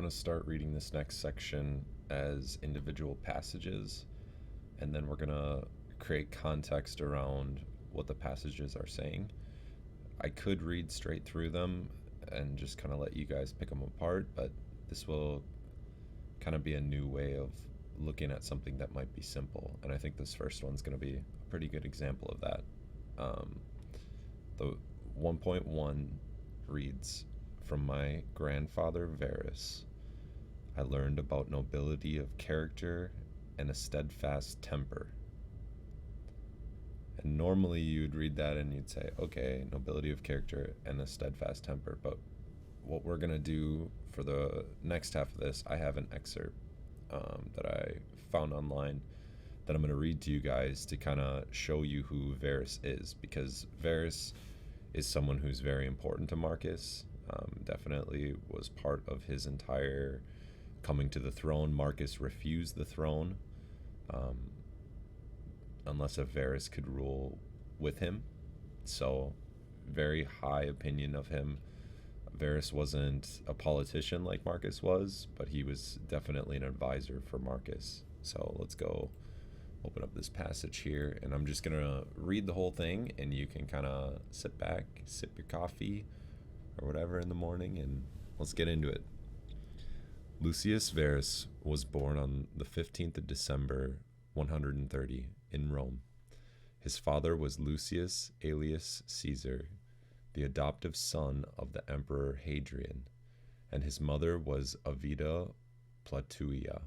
going to start reading this next section as individual passages, and then we're going to create context around what the passages are saying. I could read straight through them and just kind of let you guys pick them apart, but this will kind of be a new way of looking at something that might be simple. And I think this first one's going to be a pretty good example of that. The 1.1 reads, "From my grandfather Varus, I learned about nobility of character and a steadfast temper." And normally you'd read that and you'd say, okay, nobility of character and a steadfast temper. But what we're going to do for the next half of this, I have an excerpt that I found online that I'm going to read to you guys to kind of show you who Varus is, because Varus is someone who's very important to Marcus. Definitely was part of his entire coming to the throne. Marcus refused the throne unless a Varus could rule with him. So very high opinion of him. Varus wasn't a politician like Marcus was, but he was definitely an advisor for Marcus. So let's go open up this passage here, and I'm just going to read the whole thing, and you can kind of sit back, sip your coffee or whatever in the morning, and let's get into it. Lucius Verus was born on the 15th of December, 130, in Rome. His father was Lucius Aelius Caesar, the adoptive son of the Emperor Hadrian, and his mother was Avida Platuia.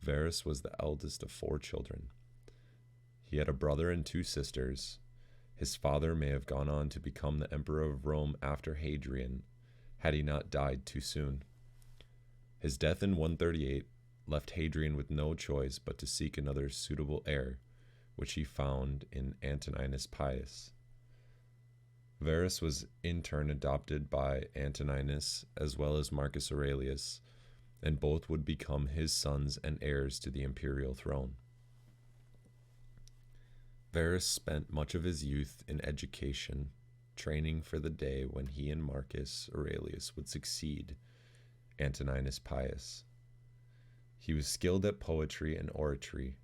Varus was the eldest of 4 children. He had a brother and 2 sisters. His father may have gone on to become the Emperor of Rome after Hadrian, had he not died too soon. His death in 138 left Hadrian with no choice but to seek another suitable heir, which he found in Antoninus Pius. Varus was in turn adopted by Antoninus as well as Marcus Aurelius, and both would become his sons and heirs to the imperial throne. Varus spent much of his youth in education, training for the day when he and Marcus Aurelius would succeed Antoninus Pius. He was skilled at poetry and oratory.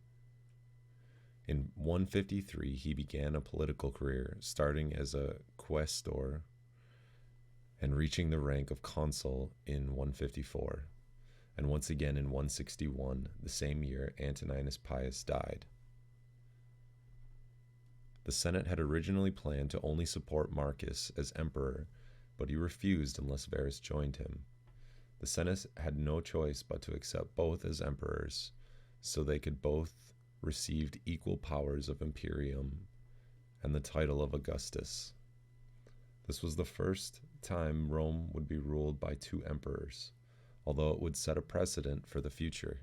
In 153, he began a political career, starting as a quaestor and reaching the rank of consul in 154. And once again in 161, the same year, Antoninus Pius died. The Senate had originally planned to only support Marcus as emperor, but he refused unless Varus joined him. The Senate had no choice but to accept both as emperors, so they could both receive equal powers of imperium and the title of Augustus. This was the first time Rome would be ruled by 2 emperors, although it would set a precedent for the future,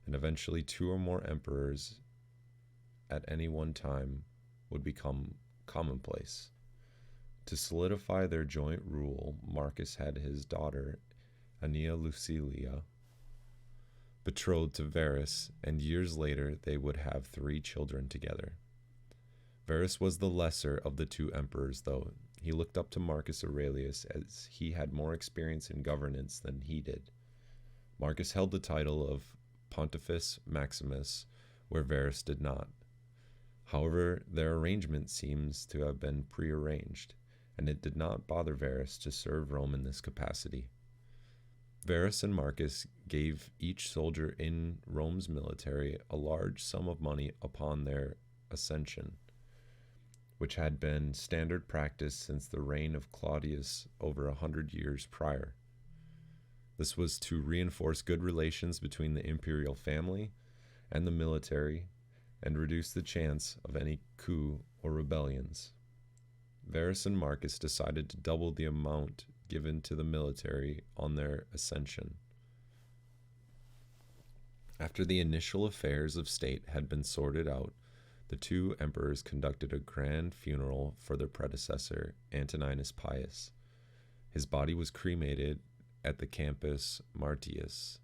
and eventually 2 or more emperors at any one time would become commonplace. To solidify their joint rule, Marcus had his daughter, Annia Lucilia, betrothed to Varus, and years later they would have 3 children together. Varus was the lesser of the 2 emperors, though. He looked up to Marcus Aurelius as he had more experience in governance than he did. Marcus held the title of Pontifex Maximus, where Varus did not. However, their arrangement seems to have been prearranged, and it did not bother Varus to serve Rome in this capacity. Varus and Marcus gave each soldier in Rome's military a large sum of money upon their ascension, which had been standard practice since the reign of Claudius over 100 years prior. This was to reinforce good relations between the imperial family and the military and reduce the chance of any coup or rebellions. Varus and Marcus decided to double the amount given to the military on their ascension. After the initial affairs of state had been sorted out, the 2 emperors conducted a grand funeral for their predecessor, Antoninus Pius. His body was cremated at the Campus Martius,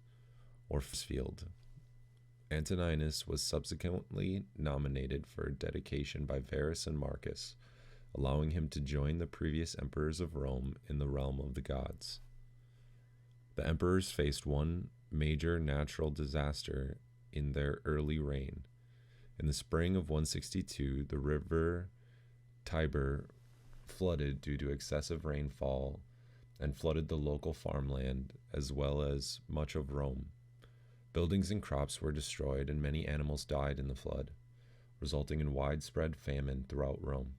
or field. Antoninus was subsequently nominated for dedication by Varus and Marcus, allowing him to join the previous emperors of Rome in the realm of the gods. The emperors faced one major natural disaster in their early reign. In the spring of 162, the river Tiber flooded due to excessive rainfall and flooded the local farmland as well as much of Rome. Buildings and crops were destroyed, and many animals died in the flood, resulting in widespread famine throughout Rome.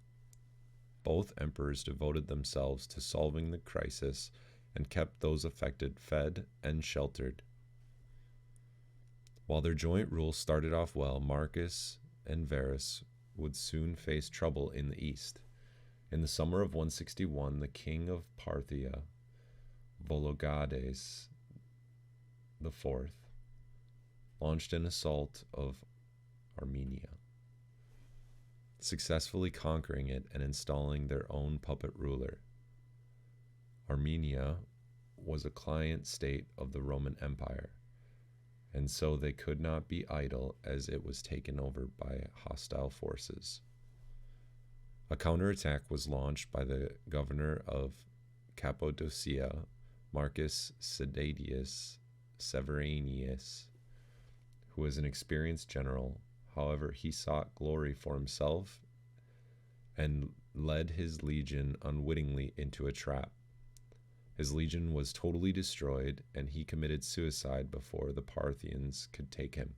Both emperors devoted themselves to solving the crisis and kept those affected fed and sheltered. While their joint rule started off well, Marcus and Varus would soon face trouble in the east. In the summer of 161, the king of Parthia, Vologases IV, launched an assault of Armenia, successfully conquering it and installing their own puppet ruler. Armenia was a client state of the Roman Empire, and so they could not be idle as it was taken over by hostile forces. A counterattack was launched by the governor of Cappadocia, Marcus Sedadius Severinius, who was an experienced general. However, he sought glory for himself and led his legion unwittingly into a trap. His legion was totally destroyed, and he committed suicide before the Parthians could take him.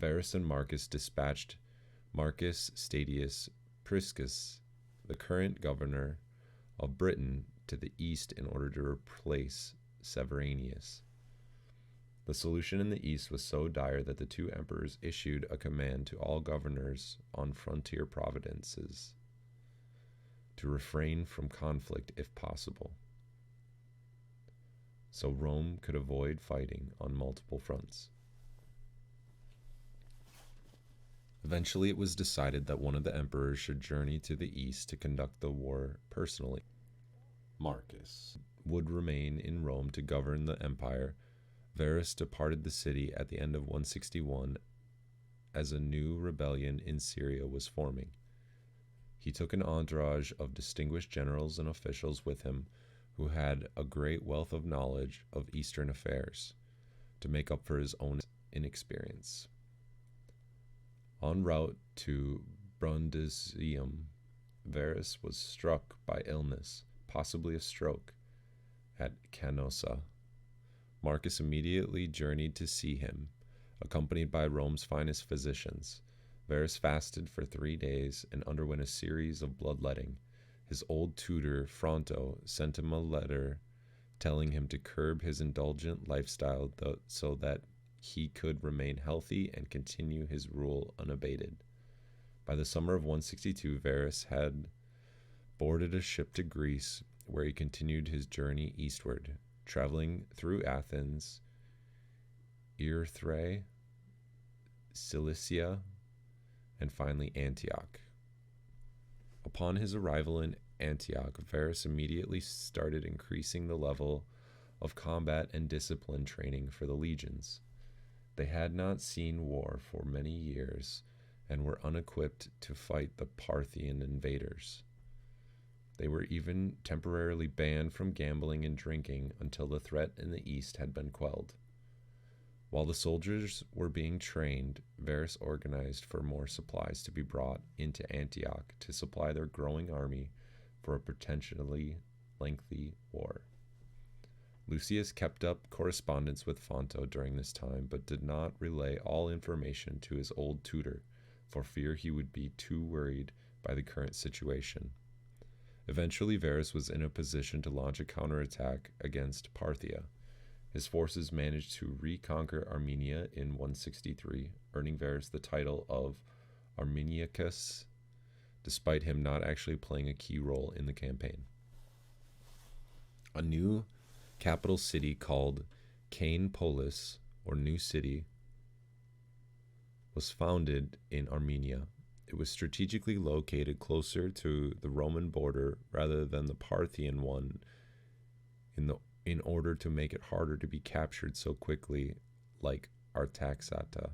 Varus and Marcus dispatched Marcus Stadius Priscus, the current governor of Britain, to the east in order to replace Severinius. The solution in the east was so dire that the two emperors issued a command to all governors on frontier provinces to refrain from conflict if possible, so Rome could avoid fighting on multiple fronts. Eventually, it was decided that one of the emperors should journey to the east to conduct the war personally. Marcus would remain in Rome to govern the empire. Varus departed the city at the end of 161 as a new rebellion in Syria was forming. He took an entourage of distinguished generals and officials with him who had a great wealth of knowledge of Eastern affairs to make up for his own inexperience. En route to Brundisium, Varus was struck by illness, possibly a stroke, at Canossa. Marcus immediately journeyed to see him, accompanied by Rome's finest physicians. Varus fasted for 3 days and underwent a series of bloodletting. His old tutor, Fronto, sent him a letter telling him to curb his indulgent lifestyle so that he could remain healthy and continue his rule unabated. By the summer of 162, Varus had boarded a ship to Greece, where he continued his journey eastward, traveling through Athens, Erythrae, Cilicia, and finally Antioch. Upon his arrival in Antioch, Varus immediately started increasing the level of combat and discipline training for the legions. They had not seen war for many years and were unequipped to fight the Parthian invaders. They were even temporarily banned from gambling and drinking until the threat in the east had been quelled. While the soldiers were being trained, Varus organized for more supplies to be brought into Antioch to supply their growing army for a potentially lengthy war. Lucius kept up correspondence with Fonto during this time, but did not relay all information to his old tutor, for fear he would be too worried by the current situation. Eventually, Varus was in a position to launch a counterattack against Parthia. His forces managed to reconquer Armenia in 163, earning Varus the title of Armeniacus, despite him not actually playing a key role in the campaign. A new capital city called Cain Polis, or New City, was founded in Armenia. It was strategically located closer to the Roman border rather than the Parthian one in order to make it harder to be captured so quickly, like Artaxata.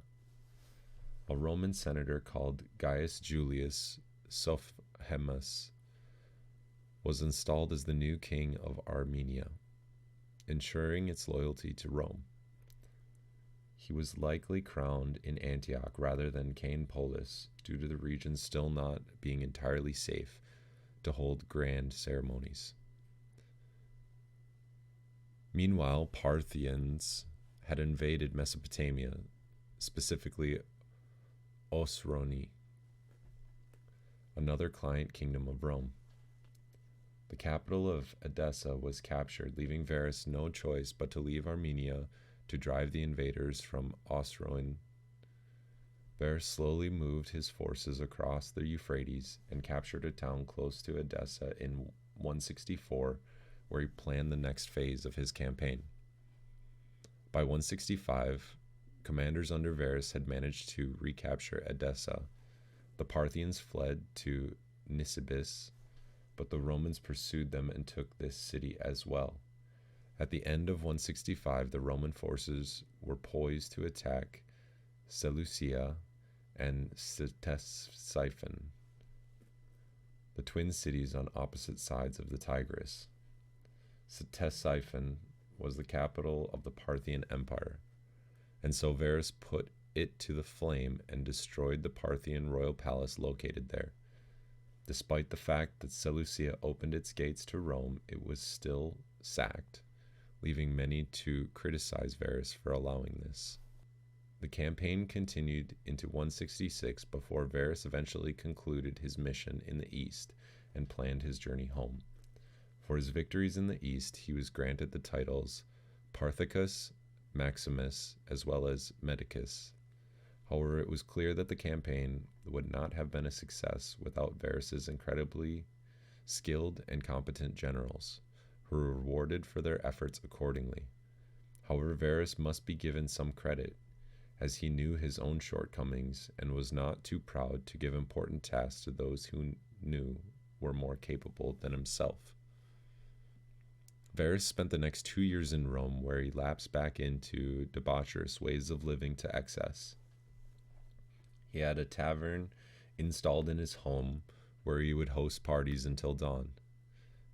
A Roman senator called Gaius Julius Sophemus was installed as the new king of Armenia. ensuring its loyalty to Rome. He was likely crowned in Antioch rather than Cain Polis, due to the region still not being entirely safe to hold grand ceremonies. Meanwhile, Parthians had invaded Mesopotamia, specifically Osrhoene, another client kingdom of Rome. The capital of Edessa was captured, leaving Varus no choice but to leave Armenia to drive the invaders from Osrhoene. Varus slowly moved his forces across the Euphrates and captured a town close to Edessa in 164, where he planned the next phase of his campaign. By 165, commanders under Varus had managed to recapture Edessa. The Parthians fled to Nisibis, but the Romans pursued them and took this city as well. At the end of 165, the Roman forces were poised to attack Seleucia and Ctesiphon, the twin cities on opposite sides of the Tigris. Ctesiphon was the capital of the Parthian Empire, and so Varus put it to the flame and destroyed the Parthian royal palace located there. Despite the fact that Seleucia opened its gates to Rome, it was still sacked, leaving many to criticize Varus for allowing this. The campaign continued into 166 before Varus eventually concluded his mission in the east and planned his journey home. For his victories in the east, he was granted the titles Parthicus, Maximus, as well as Medicus. However, it was clear that the campaign would not have been a success without Varus's incredibly skilled and competent generals, who were rewarded for their efforts accordingly. However, Varus must be given some credit, as he knew his own shortcomings and was not too proud to give important tasks to those who knew were more capable than himself. Varus spent the next 2 years in Rome, where he lapsed back into debaucherous ways of living to excess. He had a tavern installed in his home where he would host parties until dawn.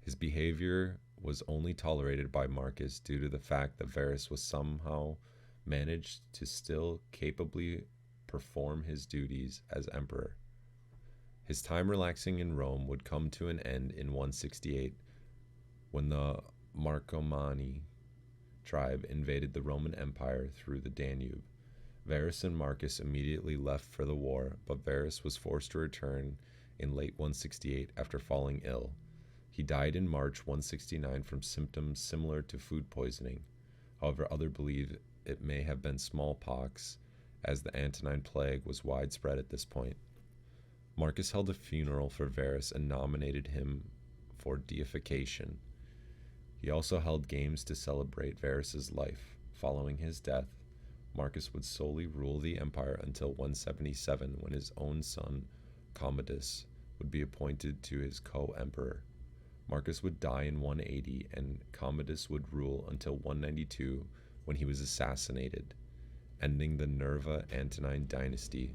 His behavior was only tolerated by Macus due to the fact that Varus was somehow managed to still capably perform his duties as emperor. His time relaxing in Rome would come to an end in 168 when the Marcomanni tribe invaded the Roman Empire through the Danube. Varus and Macus immediately left for the war, but Varus was forced to return in late 168 after falling ill. He died in March 169 from symptoms similar to food poisoning. However, others believe it may have been smallpox, as the Antonine plague was widespread at this point. Macus held a funeral for Varus and nominated him for deification. He also held games to celebrate Varus's life. Following his death, Macus would solely rule the empire until 177, when his own son, Commodus, would be appointed to his co-emperor. Macus would die in 180, and Commodus would rule until 192, when he was assassinated, ending the Nerva Antonine dynasty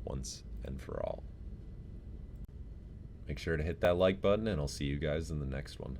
once and for all. Make sure to hit that like button, and I'll see you guys in the next one.